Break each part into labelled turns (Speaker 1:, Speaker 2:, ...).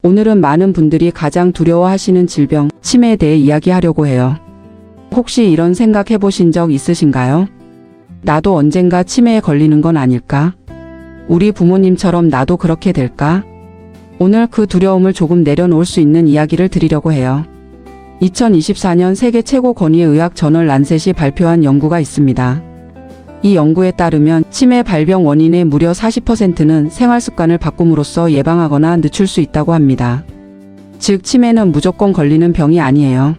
Speaker 1: 오늘은 많은 분들이 가장 두려워하시는 질병, 치매에 대해 이야기하려고 해요. 혹시 이런 생각 해보신 적 있으신가요? 나도 언젠가 치매에 걸리는 건 아닐까? 우리 부모님처럼 나도 그렇게 될까? 오늘 그 두려움을 조금 내려놓을 수 있는 이야기를 드리려고 해요. 2024년 세계 최고 권위의 의학 저널 란셋이 발표한 연구가 있습니다. 이 연구에 따르면 치매 발병 원인의 무려 40%는 생활습관을 바꿈으로써 예방하거나 늦출 수 있다고 합니다. 즉 치매는 무조건 걸리는 병이 아니에요.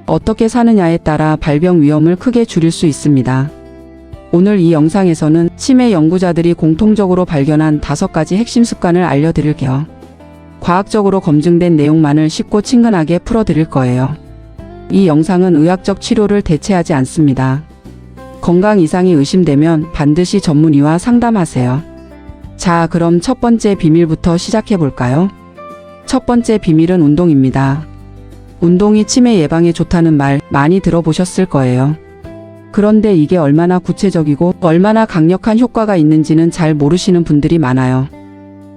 Speaker 1: 어떻게 사느냐에 따라 발병 위험을 크게 줄일 수 있습니다. 오늘 이 영상에서는 치매 연구자들이 공통적으로 발견한 5가지 핵심 습관을 알려드릴게요. 과학적으로 검증된 내용만을 쉽고 친근하게 풀어드릴 거예요. 이 영상은 의학적 치료를 대체하지 않습니다. 건강 이상이 의심되면 반드시 전문의와 상담하세요. 자, 그럼 첫 번째 비밀부터 시작해 볼까요? 첫 번째 비밀은 운동입니다. 운동이 치매 예방에 좋다는 말 많이 들어보셨을 거예요. 그런데 이게 얼마나 구체적이고 얼마나 강력한 효과가 있는지는 잘 모르시는 분들이 많아요.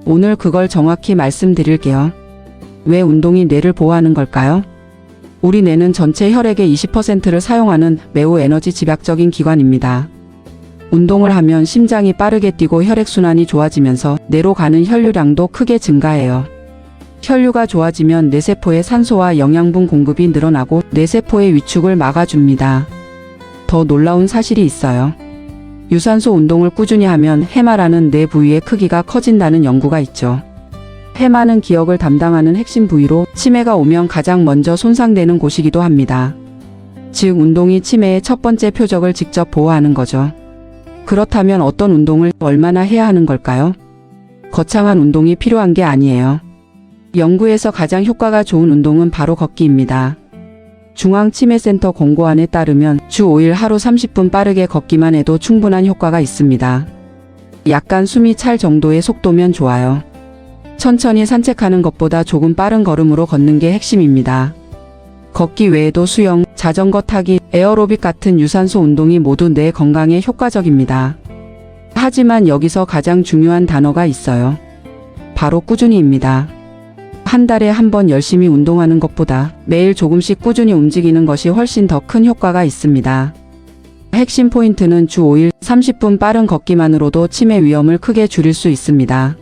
Speaker 1: 오늘 그걸 정확히 말씀드릴게요. 왜 운동이 뇌를 보호하는 걸까요? 우리 뇌는 전체 혈액의 20%를 사용하는 매우 에너지 집약적인 기관입니다. 운동을 하면 심장이 빠르게 뛰고 혈액순환이 좋아지면서 뇌로 가는 혈류량도 크게 증가해요. 혈류가 좋아지면 뇌세포의 산소와 영양분 공급이 늘어나고 뇌세포의 위축을 막아줍니다. 더 놀라운 사실이 있어요. 유산소 운동을 꾸준히 하면 해마라는 뇌 부위의 크기가 커진다는 연구가 있죠. 해마는 기억을 담당하는 핵심 부위로 치매가 오면 가장 먼저 손상되는 곳이기도 합니다. 즉 운동이 치매의 첫 번째 표적을 직접 보호하는 거죠. 그렇다면 어떤 운동을 얼마나 해야 하는 걸까요? 거창한 운동이 필요한 게 아니에요. 연구에서 가장 효과가 좋은 운동은 바로 걷기입니다. 중앙치매센터 권고안에 따르면 주 5일 하루 30분 빠르게 걷기만 해도 충분한 효과가 있습니다. 약간 숨이 찰 정도의 속도면 좋아요. 천천히 산책하는 것보다 조금 빠른 걸음으로 걷는 게 핵심입니다. 걷기 외에도 수영, 자전거 타기, 에어로빅 같은 유산소 운동이 모두 뇌 건강에 효과적입니다. 하지만 여기서 가장 중요한 단어가 있어요. 바로 꾸준히입니다. 한 달에 한 번 열심히 운동하는 것보다 매일 조금씩 꾸준히 움직이는 것이 훨씬 더 큰 효과가 있습니다. 핵심 포인트는 주 5일 30분 빠른 걷기만으로도 치매 위험을 크게 줄일 수 있습니다.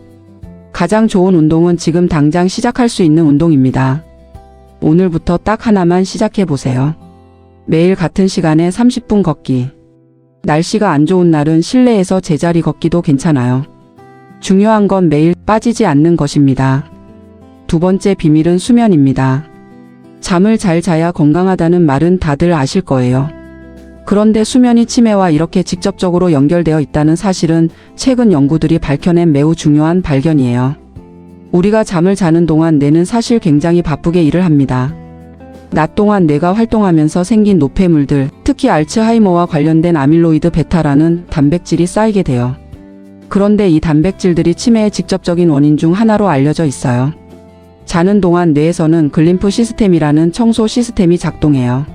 Speaker 1: 가장 좋은 운동은 지금 당장 시작할 수 있는 운동입니다. 오늘부터 딱 하나만 시작해 보세요. 매일 같은 시간에 30분 걷기. 날씨가 안 좋은 날은 실내에서 제자리 걷기도 괜찮아요. 중요한 건 매일 빠지지 않는 것입니다. 두 번째 비밀은 수면입니다. 잠을 잘 자야 건강하다는 말은 다들 아실 거예요. 그런데 수면이 치매와 이렇게 직접적으로 연결되어 있다는 사실은 최근 연구들이 밝혀낸 매우 중요한 발견이에요. 우리가 잠을 자는 동안 뇌는 사실 굉장히 바쁘게 일을 합니다. 낮 동안 뇌가 활동하면서 생긴 노폐물들, 특히 알츠하이머와 관련된 아밀로이드 베타라는 단백질이 쌓이게 돼요. 그런데 이 단백질들이 치매의 직접적인 원인 중 하나로 알려져 있어요. 자는 동안 뇌에서는 글림프 시스템이라는 청소 시스템이 작동해요.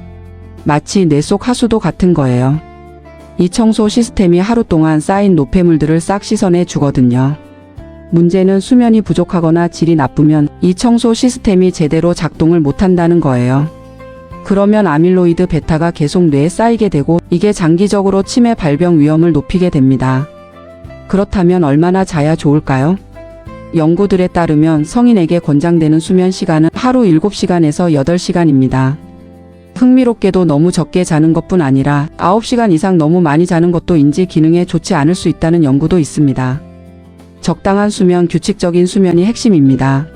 Speaker 1: 마치 뇌 속 하수도 같은 거예요. 이 청소 시스템이 하루 동안 쌓인 노폐물들을 싹 씻어내 주거든요. 문제는 수면이 부족하거나 질이 나쁘면 이 청소 시스템이 제대로 작동을 못한다는 거예요. 그러면 아밀로이드 베타가 계속 뇌에 쌓이게 되고 이게 장기적으로 치매 발병 위험을 높이게 됩니다. 그렇다면 얼마나 자야 좋을까요? 연구들에 따르면 성인에게 권장되는 수면 시간은 하루 7시간에서 8시간입니다. 흥미롭게도 너무 적게 자는 것뿐 아니라 9시간 이상 너무 많이 자는 것도 인지 기능에 좋지 않을 수 있다는 연구도 있습니다. 적당한 수면, 규칙적인 수면이 핵심입니다.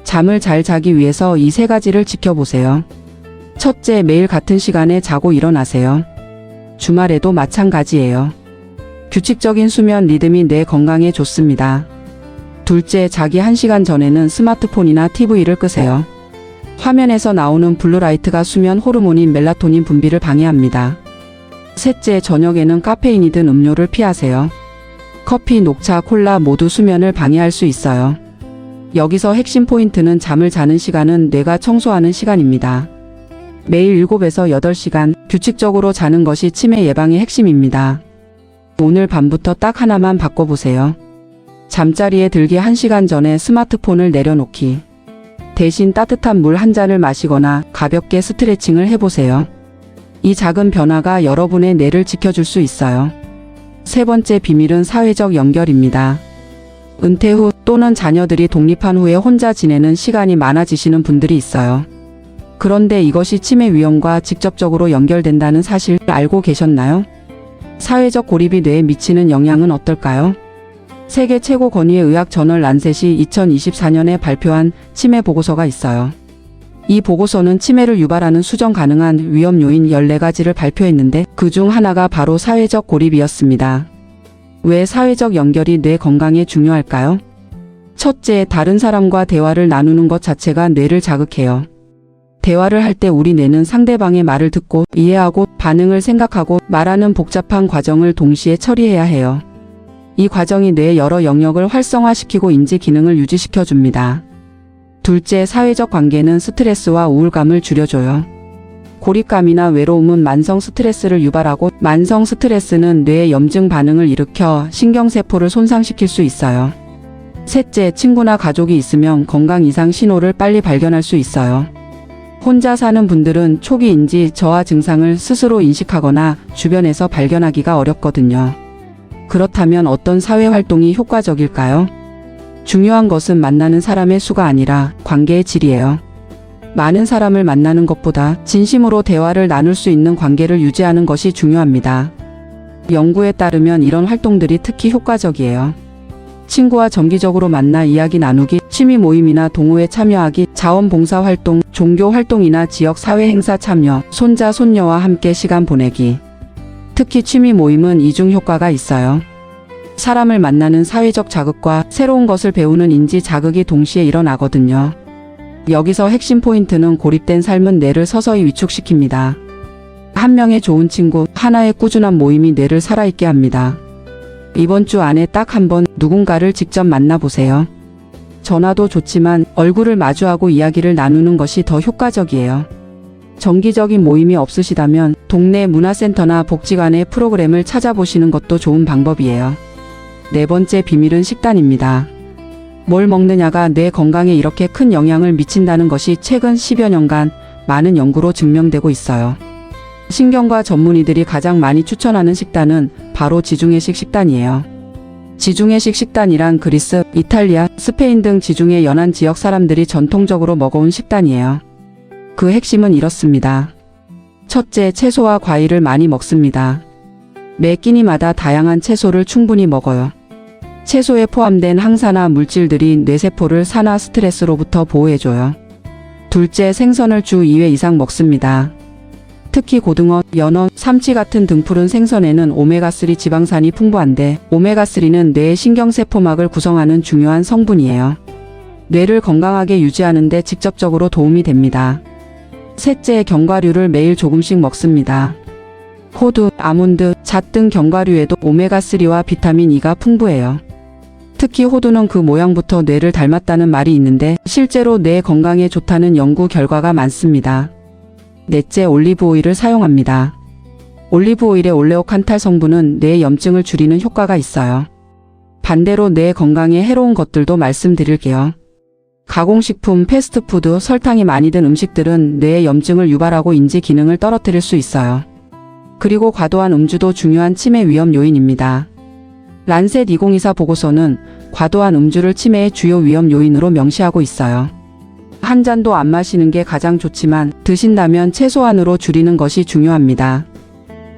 Speaker 1: 잠을 잘 자기 위해서 이 3가지를 지켜보세요. 첫째, 매일 같은 시간에 자고 일어나세요. 주말에도 마찬가지예요. 규칙적인 수면 리듬이 뇌 건강에 좋습니다. 둘째, 자기 1시간 전에는 스마트폰이나 TV를 끄세요. 화면에서 나오는 블루라이트가 수면 호르몬인 멜라토닌 분비를 방해합니다. 셋째, 저녁에는 카페인이 든 음료를 피하세요. 커피, 녹차, 콜라 모두 수면을 방해할 수 있어요. 여기서 핵심 포인트는 잠을 자는 시간은 뇌가 청소하는 시간입니다. 매일 7에서 8시간 규칙적으로 자는 것이 치매 예방의 핵심입니다. 오늘 밤부터 딱 하나만 바꿔보세요. 잠자리에 들기 1시간 전에 스마트폰을 내려놓기. 대신 따뜻한 물 한 잔을 마시거나 가볍게 스트레칭을 해보세요. 이 작은 변화가 여러분의 뇌를 지켜줄 수 있어요. 세 번째 비밀은 사회적 연결입니다. 은퇴 후 또는 자녀들이 독립한 후에 혼자 지내는 시간이 많아지시는 분들이 있어요. 그런데 이것이 치매 위험과 직접적으로 연결된다는 사실 알고 계셨나요? 사회적 고립이 뇌에 미치는 영향은 어떨까요? 세계 최고 권위의 의학 저널 란셋이 2024년에 발표한 치매 보고서가 있어요. 이 보고서는 치매를 유발하는 수정 가능한 위험 요인 14가지를 발표했는데 그중 하나가 바로 사회적 고립이었습니다. 왜 사회적 연결이 뇌 건강에 중요할까요? 첫째, 다른 사람과 대화를 나누는 것 자체가 뇌를 자극해요. 대화를 할 때 우리 뇌는 상대방의 말을 듣고 이해하고 반응을 생각하고 말하는 복잡한 과정을 동시에 처리해야 해요. 이 과정이 뇌의 여러 영역을 활성화시키고 인지 기능을 유지시켜 줍니다. 둘째, 사회적 관계는 스트레스와 우울감을 줄여줘요. 고립감이나 외로움은 만성 스트레스를 유발하고 만성 스트레스는 뇌의 염증 반응을 일으켜 신경세포를 손상시킬 수 있어요. 셋째, 친구나 가족이 있으면 건강 이상 신호를 빨리 발견할 수 있어요. 혼자 사는 분들은 초기 인지 저하 증상을 스스로 인식하거나 주변에서 발견하기가 어렵거든요. 그렇다면 어떤 사회 활동이 효과적일까요? 중요한 것은 만나는 사람의 수가 아니라 관계의 질이에요. 많은 사람을 만나는 것보다 진심으로 대화를 나눌 수 있는 관계를 유지하는 것이 중요합니다. 연구에 따르면 이런 활동들이 특히 효과적이에요. 친구와 정기적으로 만나 이야기 나누기, 취미 모임이나 동호회 참여하기, 자원봉사 활동, 종교 활동이나 지역 사회 행사 참여, 손자, 손녀와 함께 시간 보내기. 특히 취미 모임은 이중 효과가 있어요. 사람을 만나는 사회적 자극과 새로운 것을 배우는 인지 자극이 동시에 일어나거든요. 여기서 핵심 포인트는 고립된 삶은 뇌를 서서히 위축시킵니다. 한 명의 좋은 친구, 하나의 꾸준한 모임이 뇌를 살아있게 합니다. 이번 주 안에 딱 한 번 누군가를 직접 만나보세요. 전화도 좋지만 얼굴을 마주하고 이야기를 나누는 것이 더 효과적이에요. 정기적인 모임이 없으시다면 동네 문화센터나 복지관의 프로그램을 찾아보시는 것도 좋은 방법이에요. 네 번째 비밀은 식단입니다. 뭘 먹느냐가 뇌 건강에 이렇게 큰 영향을 미친다는 것이 최근 10여 년간 많은 연구로 증명되고 있어요. 신경과 전문의들이 가장 많이 추천하는 식단은 바로 지중해식 식단이에요. 지중해식 식단이란 그리스, 이탈리아, 스페인 등 지중해 연안 지역 사람들이 전통적으로 먹어온 식단이에요. 그 핵심은 이렇습니다. 첫째, 채소와 과일을 많이 먹습니다. 매 끼니마다 다양한 채소를 충분히 먹어요. 채소에 포함된 항산화 물질들이 뇌세포를 산화 스트레스로부터 보호해줘요. 둘째, 생선을 주 2회 이상 먹습니다. 특히 고등어, 연어, 삼치 같은 등푸른 생선에는 오메가3 지방산이 풍부한데 오메가3는 뇌의 신경세포막을 구성하는 중요한 성분이에요. 뇌를 건강하게 유지하는 데 직접적으로 도움이 됩니다. 셋째, 견과류를 매일 조금씩 먹습니다. 호두, 아몬드, 잣 등 견과류에도 오메가3와 비타민 E가 풍부해요. 특히 호두는 그 모양부터 뇌를 닮았다는 말이 있는데 실제로 뇌 건강에 좋다는 연구 결과가 많습니다. 넷째, 올리브 오일을 사용합니다. 올리브 오일의 올레오칸탈 성분은 뇌 염증을 줄이는 효과가 있어요. 반대로 뇌 건강에 해로운 것들도 말씀드릴게요. 가공식품, 패스트푸드, 설탕이 많이 든 음식들은 뇌의 염증을 유발하고 인지 기능을 떨어뜨릴 수 있어요. 그리고 과도한 음주도 중요한 치매 위험 요인입니다. 란셋 2024 보고서는 과도한 음주를 치매의 주요 위험 요인으로 명시하고 있어요. 한 잔도 안 마시는 게 가장 좋지만 드신다면 최소한으로 줄이는 것이 중요합니다.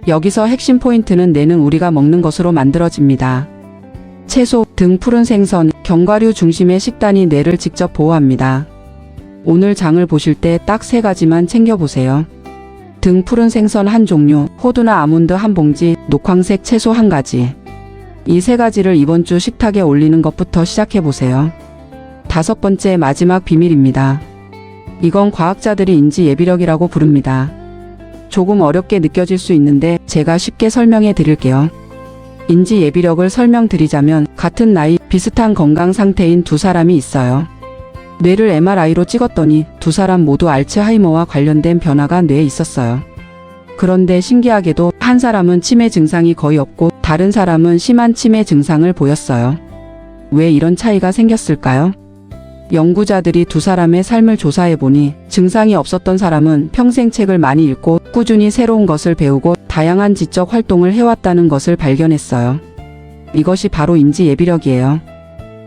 Speaker 1: 여기서 핵심 포인트는 뇌는 우리가 먹는 것으로 만들어집니다. 채소, 등 푸른 생선, 견과류 중심의 식단이 뇌를 직접 보호합니다. 오늘 장을 보실 때 딱 3가지만 챙겨보세요. 등 푸른 생선 한 종류, 호두나 아몬드 한 봉지, 녹황색 채소 1가지. 이 3가지를 이번 주 식탁에 올리는 것부터 시작해보세요. 5번째, 마지막 비밀입니다. 이건 과학자들이 인지 예비력이라고 부릅니다. 조금 어렵게 느껴질 수 있는데 제가 쉽게 설명해 드릴게요. 인지 예비력을 설명드리자면 같은 나이, 비슷한 건강 상태인 두 사람이 있어요. 뇌를 MRI로 찍었더니 두 사람 모두 알츠하이머와 관련된 변화가 뇌에 있었어요. 그런데 신기하게도 한 사람은 치매 증상이 거의 없고 다른 사람은 심한 치매 증상을 보였어요. 왜 이런 차이가 생겼을까요? 연구자들이 두 사람의 삶을 조사해보니 증상이 없었던 사람은 평생 책을 많이 읽고 꾸준히 새로운 것을 배우고 다양한 지적 활동을 해왔다는 것을 발견했어요. 이것이 바로 인지예비력이에요.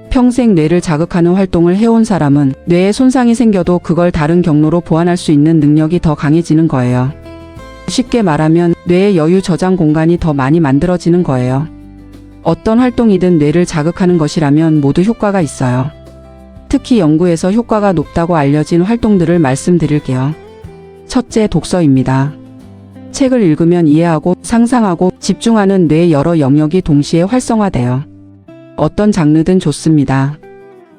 Speaker 1: 평생 뇌를 자극하는 활동을 해온 사람은 뇌에 손상이 생겨도 그걸 다른 경로로 보완할 수 있는 능력이 더 강해지는 거예요. 쉽게 말하면 뇌의 여유 저장 공간이 더 많이 만들어지는 거예요. 어떤 활동이든 뇌를 자극하는 것이라면 모두 효과가 있어요. 특히 연구에서 효과가 높다고 알려진 활동들을 말씀드릴게요. 첫째, 독서입니다. 책을 읽으면 이해하고 상상하고 집중하는 뇌의 여러 영역이 동시에 활성화돼요. 어떤 장르든 좋습니다.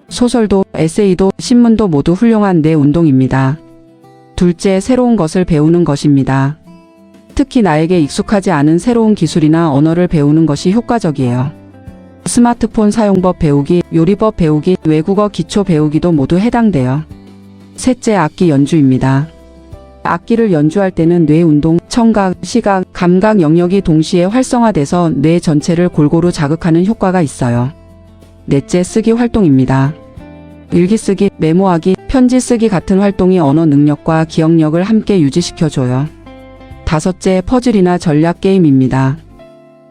Speaker 1: 소설도, 에세이도, 신문도 모두 훌륭한 뇌 운동입니다. 둘째, 새로운 것을 배우는 것입니다. 특히 나에게 익숙하지 않은 새로운 기술이나 언어를 배우는 것이 효과적이에요. 스마트폰 사용법 배우기, 요리법 배우기, 외국어 기초 배우기도 모두 해당돼요. 셋째, 악기 연주입니다. 악기를 연주할 때는 뇌 운동, 청각, 시각, 감각 영역이 동시에 활성화돼서 뇌 전체를 골고루 자극하는 효과가 있어요. 넷째, 쓰기 활동입니다. 일기 쓰기, 메모하기, 편지 쓰기 같은 활동이 언어 능력과 기억력을 함께 유지시켜줘요. 다섯째, 퍼즐이나 전략 게임입니다.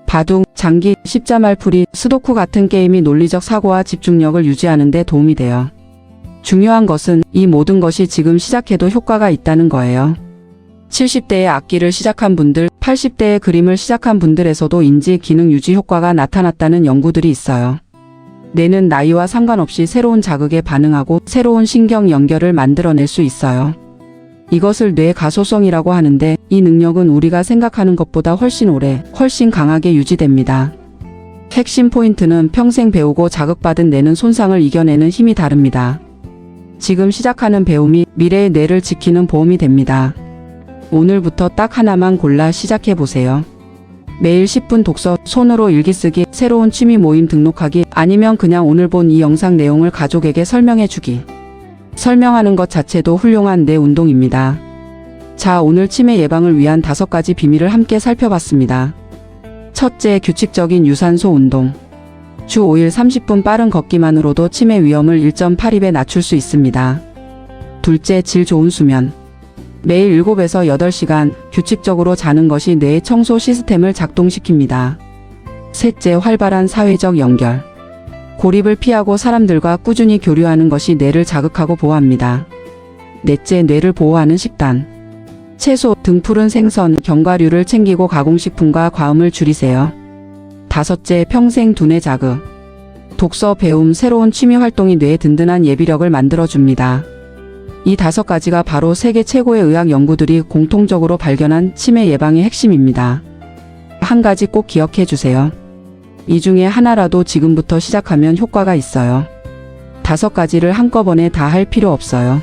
Speaker 1: 바둑, 장기, 십자말풀이, 스도쿠 같은 게임이 논리적 사고와 집중력을 유지하는 데 도움이 돼요. 중요한 것은 이 모든 것이 지금 시작해도 효과가 있다는 거예요. 70대에 악기를 시작한 분들, 80대에 그림을 시작한 분들에서도 인지 기능 유지 효과가 나타났다는 연구들이 있어요. 뇌는 나이와 상관없이 새로운 자극에 반응하고 새로운 신경 연결을 만들어낼 수 있어요. 이것을 뇌 가소성이라고 하는데 이 능력은 우리가 생각하는 것보다 훨씬 오래, 훨씬 강하게 유지됩니다. 핵심 포인트는 평생 배우고 자극받은 뇌는 손상을 이겨내는 힘이 다릅니다. 지금 시작하는 배움이 미래의 뇌를 지키는 보험이 됩니다. 오늘부터 딱 하나만 골라 시작해보세요. 매일 10분 독서, 손으로 일기 쓰기, 새로운 취미 모임 등록하기, 아니면 그냥 오늘 본 이 영상 내용을 가족에게 설명해주기. 설명하는 것 자체도 훌륭한 뇌 운동입니다. 자, 오늘 치매 예방을 위한 5가지 비밀을 함께 살펴봤습니다. 첫째, 규칙적인 유산소 운동. 주 5일 30분 빠른 걷기만으로도 치매 위험을 1.82배 낮출 수 있습니다. 둘째, 질 좋은 수면. 매일 7에서 8시간 규칙적으로 자는 것이 뇌의 청소 시스템을 작동시킵니다. 셋째, 활발한 사회적 연결. 고립을 피하고 사람들과 꾸준히 교류하는 것이 뇌를 자극하고 보호합니다. 넷째, 뇌를 보호하는 식단. 채소, 등푸른 생선, 견과류를 챙기고 가공식품과 과음을 줄이세요. 다섯째, 평생 두뇌 자극. 독서, 배움, 새로운 취미 활동이 뇌에 든든한 예비력을 만들어줍니다. 이 5가지가 바로 세계 최고의 의학 연구들이 공통적으로 발견한 치매 예방의 핵심입니다. 한 가지 꼭 기억해 주세요. 이 중에 하나라도 지금부터 시작하면 효과가 있어요. 5가지를 한꺼번에 다 할 필요 없어요.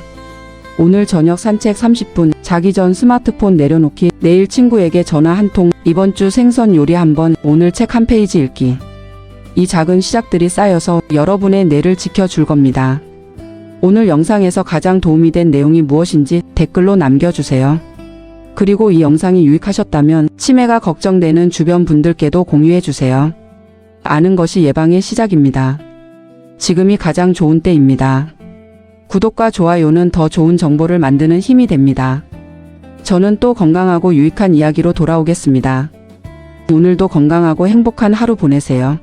Speaker 1: 오늘 저녁 산책 30분, 자기 전 스마트폰 내려놓기, 내일 친구에게 전화 한 통, 이번 주 생선 요리 한번, 오늘 책 한 페이지 읽기. 이 작은 시작들이 쌓여서 여러분의 뇌를 지켜줄 겁니다. 오늘 영상에서 가장 도움이 된 내용이 무엇인지 댓글로 남겨주세요. 그리고 이 영상이 유익하셨다면 치매가 걱정되는 주변 분들께도 공유해주세요. 아는 것이 예방의 시작입니다. 지금이 가장 좋은 때입니다. 구독과 좋아요는 더 좋은 정보를 만드는 힘이 됩니다. 저는 또 건강하고 유익한 이야기로 돌아오겠습니다. 오늘도 건강하고 행복한 하루 보내세요.